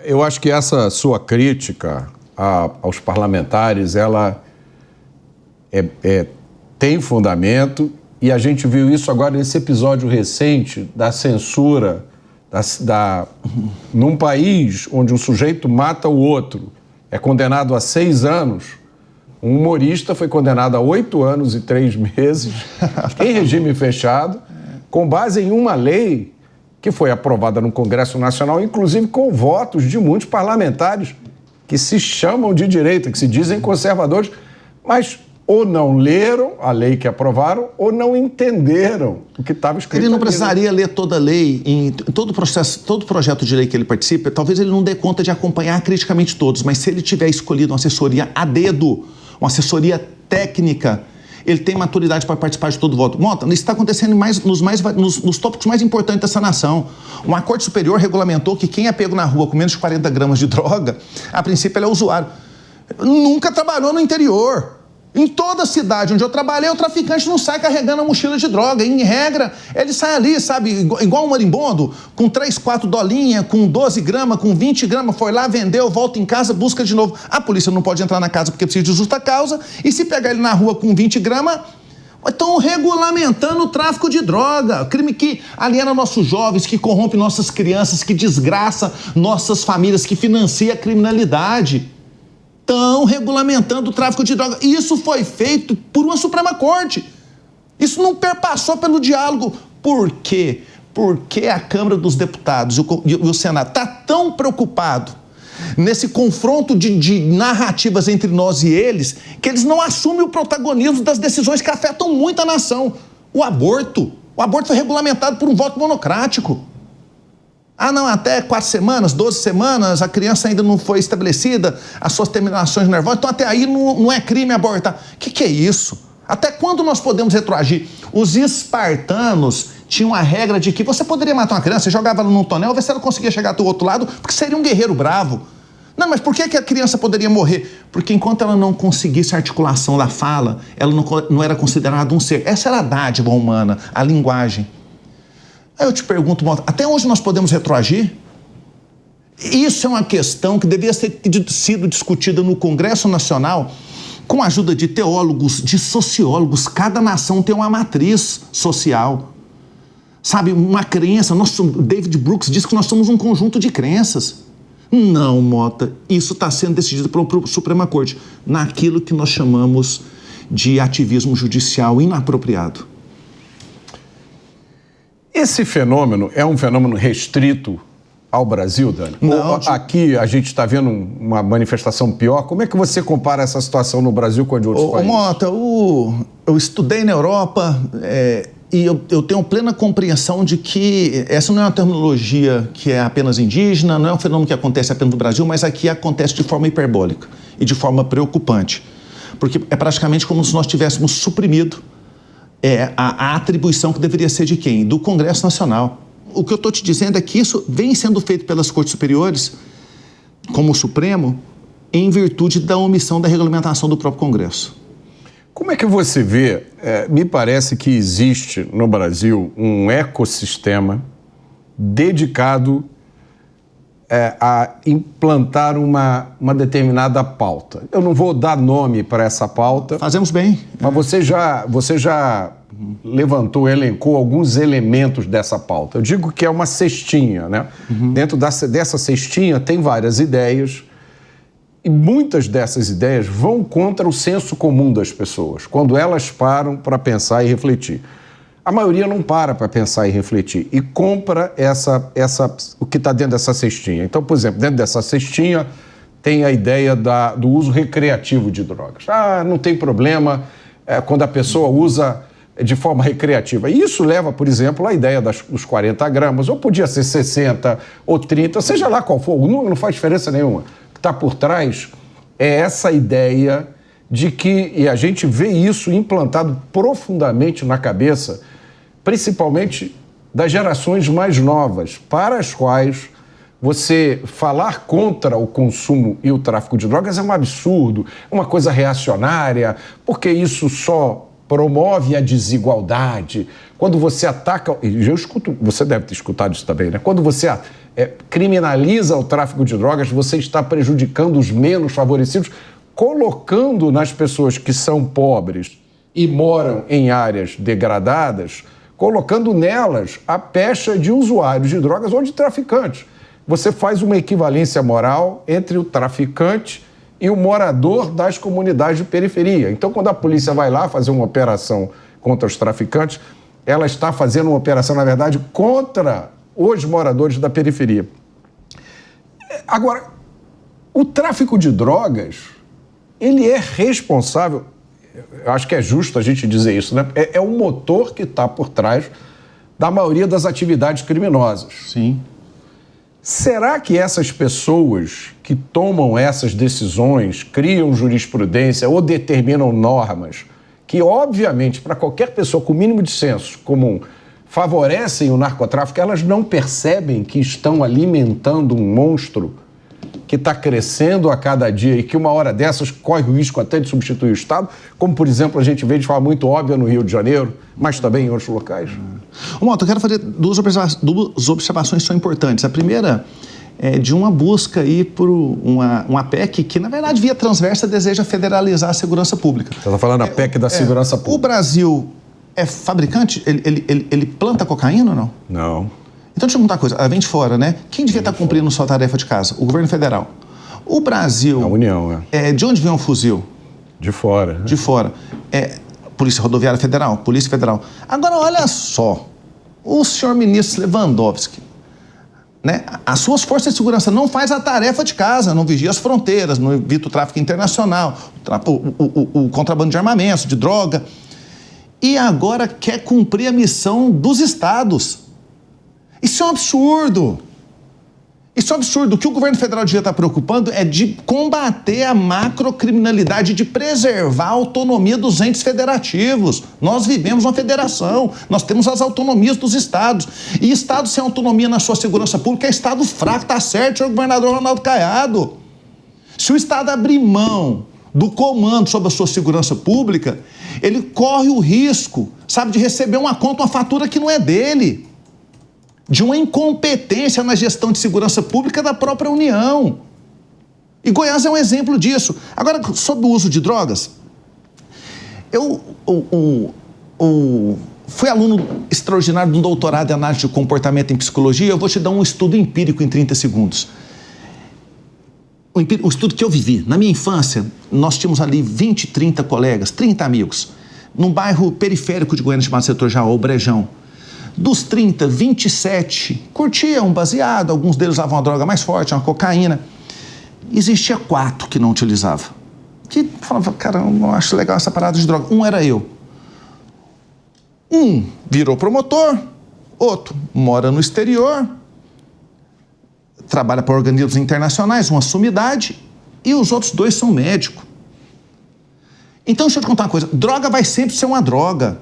Eu acho que essa sua crítica aos parlamentares, ela tem fundamento, e a gente viu isso agora nesse episódio recente da censura num país onde um sujeito mata o outro, é condenado a 6 anos, um humorista foi condenado a 8 anos e 3 meses em regime fechado, com base em uma lei que foi aprovada no Congresso Nacional, inclusive com votos de muitos parlamentares que se chamam de direita, que se dizem conservadores, mas ou não leram a lei que aprovaram ou não entenderam o que estava escrito. Ele não precisaria ler toda a lei, em todo processo, todo projeto de lei que ele participa, talvez ele não dê conta de acompanhar criticamente todos, mas se ele tiver escolhido uma assessoria a dedo, uma assessoria técnica, ele tem maturidade para participar de todo o voto. Mota, isso está acontecendo nos tópicos mais importantes dessa nação. Uma Corte Superior regulamentou que quem é pego na rua com menos de 40 gramas de droga, a princípio ele é usuário. Nunca trabalhou no interior. Em toda cidade onde eu trabalhei, o traficante não sai carregando a mochila de droga. Em regra, ele sai ali, sabe, igual um marimbondo, com 3, 4 dolinhas, com 12 gramas, com 20 gramas, foi lá, vendeu, volta em casa, busca de novo. A polícia não pode entrar na casa porque precisa de justa causa, e se pegar ele na rua com 20 gramas, estão regulamentando o tráfico de droga. Crime que aliena nossos jovens, que corrompe nossas crianças, que desgraça nossas famílias, que financia a criminalidade. Estão regulamentando o tráfico de droga. Isso foi feito por uma Suprema Corte. Isso não perpassou pelo diálogo. Por quê? Porque a Câmara dos Deputados e o Senado está tão preocupado nesse confronto de narrativas entre nós e eles, que eles não assumem o protagonismo das decisões que afetam muito a nação. O aborto foi regulamentado por um voto monocrático. Ah, não, até 4 semanas, 12 semanas, a criança ainda não foi estabelecida, as suas terminações nervosas, então até aí não é crime abortar. O que é isso? Até quando nós podemos retroagir? Os espartanos tinham a regra de que você poderia matar uma criança, você jogava ela num tonel, ver se ela conseguia chegar do outro lado, porque seria um guerreiro bravo. Não, mas por que a criança poderia morrer? Porque enquanto ela não conseguisse a articulação da fala, ela não era considerada um ser. Essa era a dádiva humana, a linguagem. Aí eu te pergunto, até onde nós podemos retroagir? Isso é uma questão que devia ter sido discutida no Congresso Nacional com a ajuda de teólogos, de sociólogos. Cada nação tem uma matriz social. Sabe, uma crença. David Brooks diz que nós somos um conjunto de crenças. Não, Mota, isso está sendo decidido pela Suprema Corte, naquilo que nós chamamos de ativismo judicial inapropriado. Esse fenômeno é um fenômeno restrito ao Brasil, Dani? Não, aqui a gente está vendo uma manifestação pior. Como é que você compara essa situação no Brasil com a de outros países? Mota, eu estudei na Europa e eu tenho plena compreensão de que essa não é uma terminologia que é apenas indígena, não é um fenômeno que acontece apenas no Brasil, mas aqui acontece de forma hiperbólica e de forma preocupante. Porque é praticamente como se nós tivéssemos suprimido a atribuição que deveria ser de quem? Do Congresso Nacional. O que eu estou te dizendo é que isso vem sendo feito pelas Cortes Superiores, como o Supremo, em virtude da omissão da regulamentação do próprio Congresso. Como é que você vê? Me parece que existe no Brasil um ecossistema dedicado a implantar uma determinada pauta. Eu não vou dar nome para essa pauta. Fazemos bem. Mas você já levantou, elencou alguns elementos dessa pauta. Eu digo que é uma cestinha, né? Dentro dessa cestinha tem várias ideias e muitas dessas ideias vão contra o senso comum das pessoas, quando elas param para pensar e refletir. A maioria não para pensar e refletir e compra o que está dentro dessa cestinha. Então, por exemplo, dentro dessa cestinha tem a ideia do uso recreativo de drogas. Não tem problema quando a pessoa usa de forma recreativa. E isso leva, por exemplo, à ideia dos 40 gramas, ou podia ser 60 ou 30, seja lá qual for, não faz diferença nenhuma. O que está por trás é essa ideia de que, e a gente vê isso implantado profundamente na cabeça, principalmente das gerações mais novas, para as quais você falar contra o consumo e o tráfico de drogas é um absurdo, uma coisa reacionária, porque isso só promove a desigualdade. Quando você ataca... Eu escuto, você deve ter escutado isso também, né? Quando você criminaliza o tráfico de drogas, você está prejudicando os menos favorecidos, colocando nas pessoas que são pobres e moram em áreas degradadas, colocando nelas a pecha de usuários de drogas ou de traficantes. Você faz uma equivalência moral entre o traficante e o morador das comunidades de periferia. Então, quando a polícia vai lá fazer uma operação contra os traficantes, ela está fazendo uma operação, na verdade, contra os moradores da periferia. Agora, o tráfico de drogas, ele é responsável, eu acho que é justo a gente dizer isso, né? É o motor que está por trás da maioria das atividades criminosas. Sim. Será que essas pessoas que tomam essas decisões, criam jurisprudência ou determinam normas que, obviamente, para qualquer pessoa com o mínimo de senso comum, favorecem o narcotráfico, elas não percebem que estão alimentando um monstro que está crescendo a cada dia e que uma hora dessas corre o risco até de substituir o Estado, como, por exemplo, a gente vê de forma muito óbvia no Rio de Janeiro, mas também em outros locais? Mota, eu quero fazer duas observações que são importantes. A primeira é de uma busca aí por uma PEC que, na verdade, via transversa, deseja federalizar a segurança pública. Você está falando da PEC da segurança pública. O Brasil é fabricante? Ele planta cocaína ou não? Não. Então, deixa eu contar uma coisa. Ela vem de fora, né? Quem devia estar cumprindo sua tarefa de casa? O governo federal. O Brasil... A União, de onde vem um fuzil? De fora. Né? De fora. Polícia Rodoviária Federal, Polícia Federal. Agora, olha só. O senhor ministro Lewandowski, né? As suas forças de segurança não fazem a tarefa de casa, não vigia as fronteiras, não evita o tráfico internacional, o contrabando de armamentos, de droga. E agora quer cumprir a missão dos estados. Isso é um absurdo. Isso é um absurdo. O que o governo federal devia estar preocupando é de combater a macrocriminalidade, de preservar a autonomia dos entes federativos. Nós vivemos uma federação, nós temos as autonomias dos estados. E estado sem autonomia na sua segurança pública é estado fraco, tá certo, senhor governador Ronaldo Caiado. Se o estado abrir mão do comando sobre a sua segurança pública, ele corre o risco, sabe, de receber uma conta, uma fatura que não é dele. De uma incompetência na gestão de segurança pública da própria União. E Goiás é um exemplo disso. Agora, sobre o uso de drogas, eu fui aluno extraordinário de um doutorado em análise de comportamento em psicologia. Eu vou te dar um estudo empírico em 30 segundos. O estudo que eu vivi. Na minha infância, nós tínhamos ali 20, 30 colegas, 30 amigos, num bairro periférico de Goiânia chamado Setor Jaú, Brejão. Dos 30, 27 curtiam um baseado, alguns deles usavam uma droga mais forte, uma cocaína. Existia 4 que não utilizavam. Que falavam, cara, eu não acho legal essa parada de droga. Um era eu. Um virou promotor, outro mora no exterior, trabalha para organismos internacionais, uma sumidade, e os outros 2 são médicos. Então, deixa eu te contar uma coisa, droga vai sempre ser uma droga.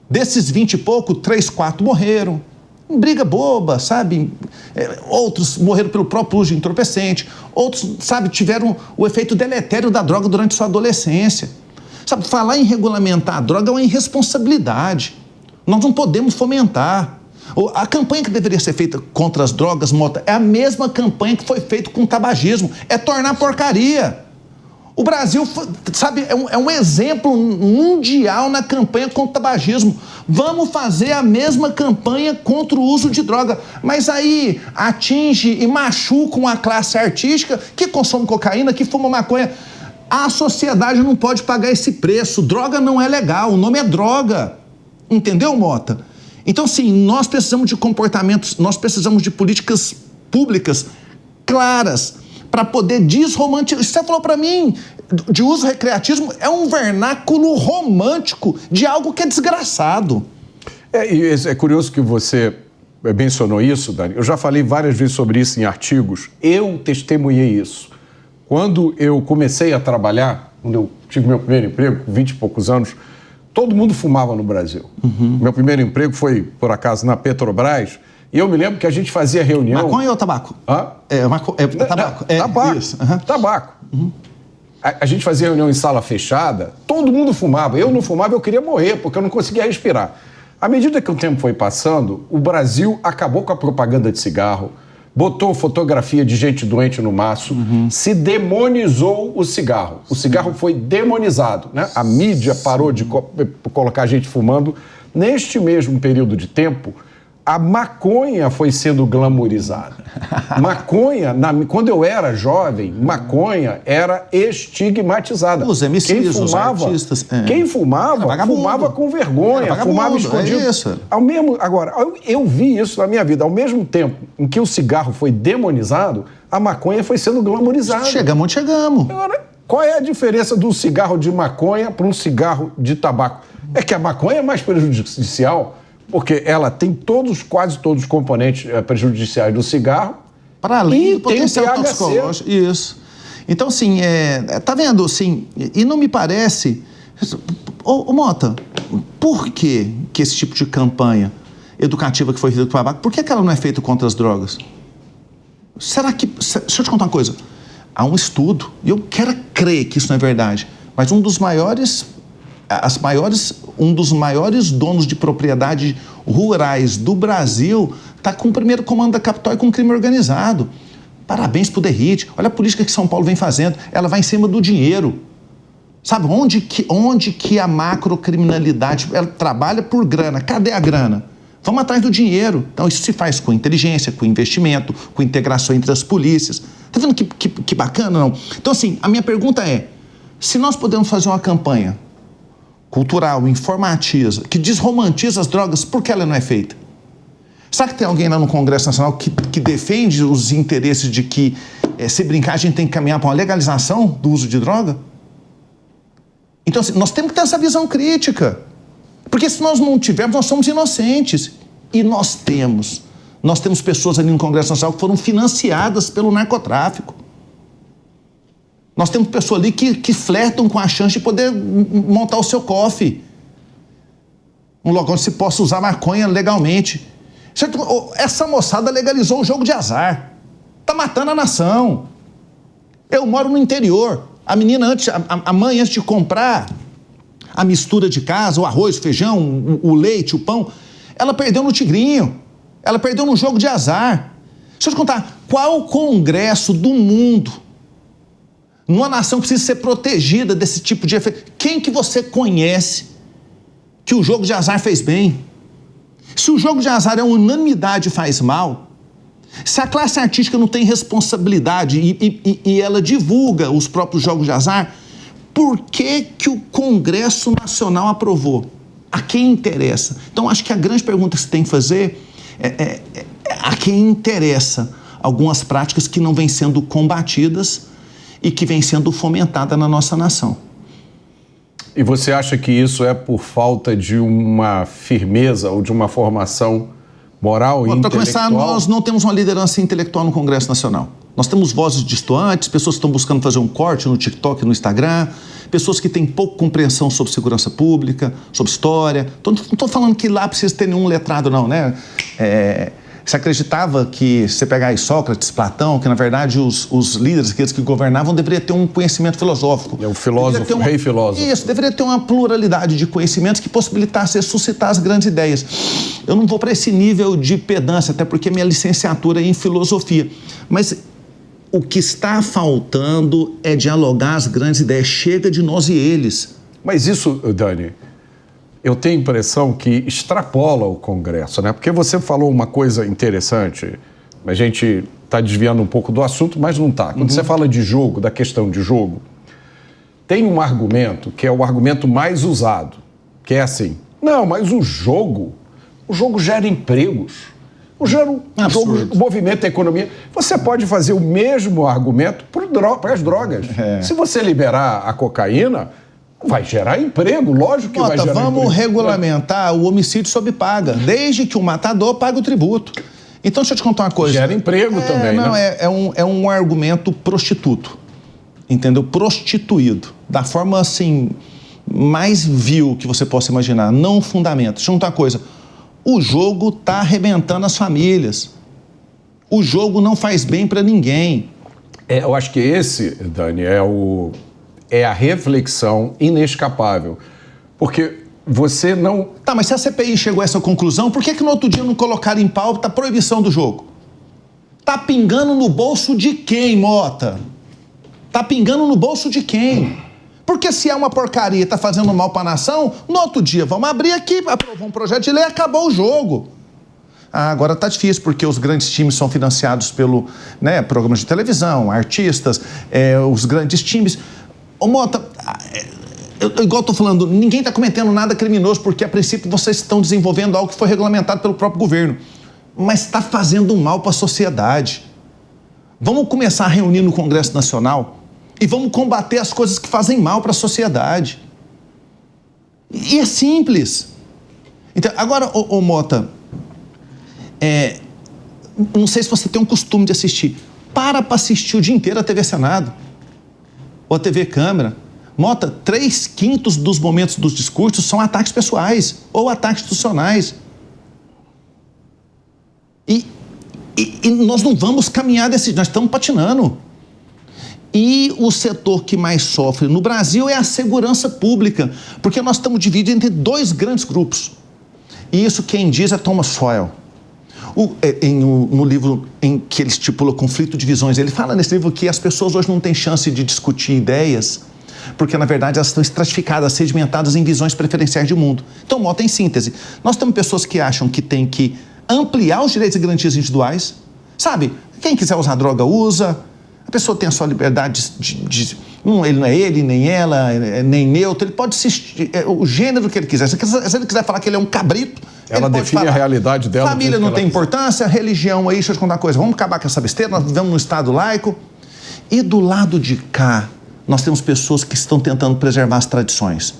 Desses 20 e pouco, 3, 4 morreram. Briga boba, sabe? Outros morreram pelo próprio uso de entorpecente. Outros, sabe, tiveram o efeito deletério da droga durante sua adolescência. Sabe, falar em regulamentar a droga é uma irresponsabilidade. Nós não podemos fomentar. A campanha que deveria ser feita contra as drogas, Mota, é a mesma campanha que foi feita com o tabagismo. É tornar porcaria. O Brasil, sabe, é um exemplo mundial na campanha contra o tabagismo. Vamos fazer a mesma campanha contra o uso de droga. Mas aí atinge e machuca uma classe artística que consome cocaína, que fuma maconha. A sociedade não pode pagar esse preço. Droga não é legal, o nome é droga. Entendeu, Mota? Então, sim, nós precisamos de comportamentos, nós precisamos de políticas públicas claras, para poder desromantizar. Você falou para mim, de uso recreativo, é um vernáculo romântico de algo que é desgraçado. É curioso que você mencionou isso, Dani. Eu já falei várias vezes sobre isso em artigos. Eu testemunhei isso. Quando eu comecei a trabalhar, quando eu tive meu primeiro emprego, com 20 e poucos anos, todo mundo fumava no Brasil. Uhum. Meu primeiro emprego foi, por acaso, na Petrobras. E eu me lembro que a gente fazia reunião... Maconha ou tabaco? Hã? Tabaco. Tabaco. Isso. Uhum. Tabaco. Uhum. A gente fazia reunião em sala fechada, todo mundo fumava. Eu não fumava, eu queria morrer, porque eu não conseguia respirar. À medida que o tempo foi passando, o Brasil acabou com a propaganda de cigarro, botou fotografia de gente doente no maço, se demonizou o cigarro. O cigarro foi demonizado, né? A mídia parou de colocar gente fumando. Neste mesmo período de tempo, a maconha foi sendo glamourizada. Maconha, quando eu era jovem, maconha era estigmatizada. Os MCs, os artistas. Quem fumava, fumava com vergonha, fumava escondido. É isso. Agora, eu vi isso na minha vida. Ao mesmo tempo em que o cigarro foi demonizado, a maconha foi sendo glamourizada. Chegamos onde chegamos. Agora, qual é a diferença do cigarro de maconha para um cigarro de tabaco? É que a maconha é mais prejudicial, porque ela tem quase todos os componentes prejudiciais do cigarro. Para além do tem potencial THC. toxicológico. Isso. Então, assim, tá vendo, assim, e não me parece... Ô, Mota, por que esse tipo de campanha educativa que foi feita com o tabaco, por que ela não é feita contra as drogas? Será que... Deixa eu te contar uma coisa. Há um estudo, e eu quero crer que isso não é verdade, mas um dos maiores donos de propriedade rurais do Brasil está com o primeiro comando da capital e com o crime organizado. Parabéns pro Derrite. Olha a política que São Paulo vem fazendo. Ela vai em cima do dinheiro. Sabe, onde que a macrocriminalidade, ela trabalha por grana. Cadê a grana? Vamos atrás do dinheiro. Então isso se faz com inteligência, com investimento, com integração entre as polícias. Tá vendo que bacana, não? Então, assim, a minha pergunta é, se nós podemos fazer uma campanha cultural, informativa, que desromantiza as drogas, por que ela não é feita? Será que tem alguém lá no Congresso Nacional que defende os interesses de que, se brincar, a gente tem que caminhar para uma legalização do uso de droga? Então, assim, nós temos que ter essa visão crítica. Porque se nós não tivermos, nós somos inocentes. E nós temos pessoas ali no Congresso Nacional que foram financiadas pelo narcotráfico. Nós temos pessoas ali que flertam com a chance de poder montar o seu cofre. Um local onde se possa usar maconha legalmente. Certo? Essa moçada legalizou o jogo de azar. Tá matando a nação. Eu moro no interior. A menina, a mãe, antes de comprar a mistura de casa, o arroz, o feijão, o leite, o pão, ela perdeu no tigrinho. Ela perdeu no jogo de azar. Deixa eu te contar, qual congresso do mundo, numa nação que precisa ser protegida desse tipo de efeito, quem que você conhece que o jogo de azar fez bem? Se o jogo de azar é unanimidade e faz mal, se a classe artística não tem responsabilidade e ela divulga os próprios jogos de azar, por que o Congresso Nacional aprovou? A quem interessa? Então, acho que a grande pergunta que você tem que fazer é a quem interessa algumas práticas que não vêm sendo combatidas e que vêm sendo fomentadas na nossa nação. E você acha que isso é por falta de uma firmeza ou de uma formação moral e intelectual? Para começar, nós não temos uma liderança intelectual no Congresso Nacional. Nós temos vozes distantes, pessoas que estão buscando fazer um corte no TikTok, no Instagram, pessoas que têm pouca compreensão sobre segurança pública, sobre história. Não estou falando que lá precisa ter nenhum letrado, não, né? Você acreditava que, se você pegar aí Sócrates, Platão, que na verdade os líderes, aqueles que governavam, deveriam ter um conhecimento filosófico. É o filósofo, rei filósofo. Isso, deveria ter uma pluralidade de conhecimentos que possibilitasse suscitar as grandes ideias. Eu não vou para esse nível de pedância, até porque minha licenciatura é em filosofia. Mas o que está faltando é dialogar as grandes ideias. Chega de nós e eles. Mas isso, Dani, eu tenho a impressão que extrapola o Congresso, né? Porque você falou uma coisa interessante, a gente está desviando um pouco do assunto, mas não está. Quando você fala de jogo, da questão de jogo, tem um argumento que é o argumento mais usado, que é assim, não, mas o jogo gera empregos, o jogo movimenta a economia. Você pode fazer o mesmo argumento para as drogas. Se você liberar a cocaína, vai gerar emprego, lógico que vai gerar emprego. Vamos regulamentar o homicídio sob paga, desde que o matador pague o tributo. Então, deixa eu te contar uma coisa. Gera emprego também, não, né? É um argumento prostituto, entendeu? Prostituído, da forma, assim, mais vil que você possa imaginar, não fundamento. Deixa eu te contar uma coisa. O jogo está arrebentando as famílias. O jogo não faz bem para ninguém. Eu acho que esse, Dani, é a reflexão inescapável. Porque você não... Tá, mas se a CPI chegou a essa conclusão, por que no outro dia não colocaram em pauta a proibição do jogo? Tá pingando no bolso de quem, Mota? Tá pingando no bolso de quem? Porque se é uma porcaria e tá fazendo mal pra nação, no outro dia vamos abrir aqui, aprovar um projeto de lei e acabou o jogo. Ah, agora tá difícil, porque os grandes times são financiados pelo, né, programas de televisão, artistas, os grandes times. Ô, Mota, igual eu tô falando, ninguém tá cometendo nada criminoso, porque a princípio vocês estão desenvolvendo algo que foi regulamentado pelo próprio governo. Mas está fazendo mal para a sociedade. Vamos começar a reunir no Congresso Nacional e vamos combater as coisas que fazem mal para a sociedade. E é simples. Então, agora, ô Mota, não sei se você tem um costume de assistir. Para assistir o dia inteiro a TV Senado ou a TV Câmara. Mota, 3/5 dos momentos dos discursos são ataques pessoais ou ataques institucionais. E nós não vamos caminhar nós estamos patinando. E o setor que mais sofre no Brasil é a segurança pública, porque nós estamos divididos entre 2 grandes grupos. E isso quem diz é Thomas Sowell. No livro em que ele estipula conflito de visões, ele fala nesse livro que as pessoas hoje não têm chance de discutir ideias, porque, na verdade, elas estão estratificadas, sedimentadas em visões preferenciais de mundo. Então, Mota, em síntese, nós temos pessoas que acham que tem que ampliar os direitos e garantias individuais. Sabe, quem quiser usar droga, usa. A pessoa tem a sua liberdade ele não é ele, nem ela, nem neutro. Ele pode assistir o gênero que ele quiser. Se ele quiser falar que ele é um cabrito, ela define a realidade dela. Família não tem importância, religião aí, deixa eu te contar uma coisa. Vamos acabar com essa besteira, nós vivemos num Estado laico. E do lado de cá, nós temos pessoas que estão tentando preservar as tradições.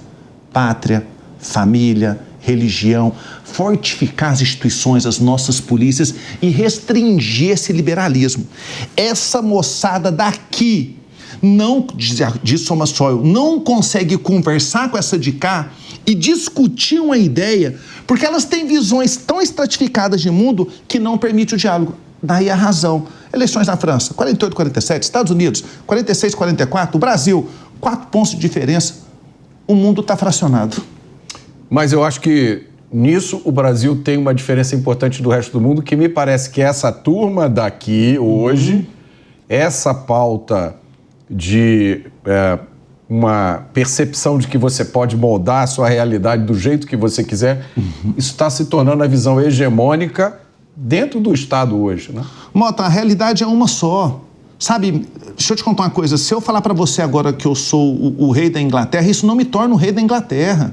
Pátria, família, religião, fortificar as instituições, as nossas polícias e restringir esse liberalismo. Essa moçada daqui, diz Thomas Sowell, não consegue conversar com essa de cá e discutir uma ideia, porque elas têm visões tão estratificadas de mundo que não permite o diálogo. Daí a razão. Eleições na França, 48, 47, Estados Unidos, 46, 44, o Brasil, 4 pontos de diferença. O mundo está fracionado. Mas eu acho que nisso o Brasil tem uma diferença importante do resto do mundo, que me parece que essa turma daqui hoje, essa pauta de uma percepção de que você pode moldar a sua realidade do jeito que você quiser, isso está se tornando a visão hegemônica dentro do Estado hoje, né? Mota, a realidade é uma só. Sabe, deixa eu te contar uma coisa. Se eu falar para você agora que eu sou o rei da Inglaterra, isso não me torna o rei da Inglaterra.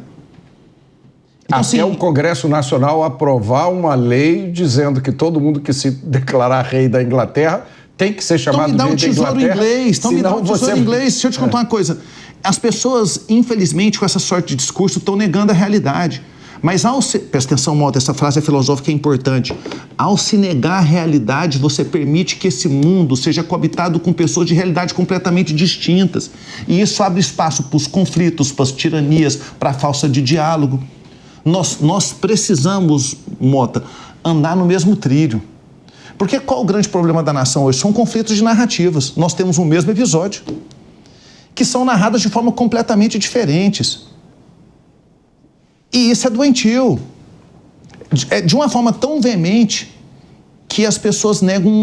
Então, até o Congresso Nacional aprovar uma lei dizendo que todo mundo que se declarar rei da Inglaterra tem que ser chamado rei da Inglaterra. Então me dá um tesouro inglês. Então me dá um tesouro inglês. Deixa eu te contar uma coisa. As pessoas, infelizmente, com essa sorte de discurso, estão negando a realidade. Mas presta atenção, Mota, essa frase filosófica é importante. Ao se negar a realidade, você permite que esse mundo seja coabitado com pessoas de realidades completamente distintas. E isso abre espaço para os conflitos, para as tiranias, para a falta de diálogo. Nós precisamos, Mota, andar no mesmo trilho. Porque qual o grande problema da nação hoje? São conflitos de narrativas. Nós temos o mesmo episódio, que são narradas de forma completamente diferentes. E isso é doentio. É de uma forma tão veemente que as pessoas negam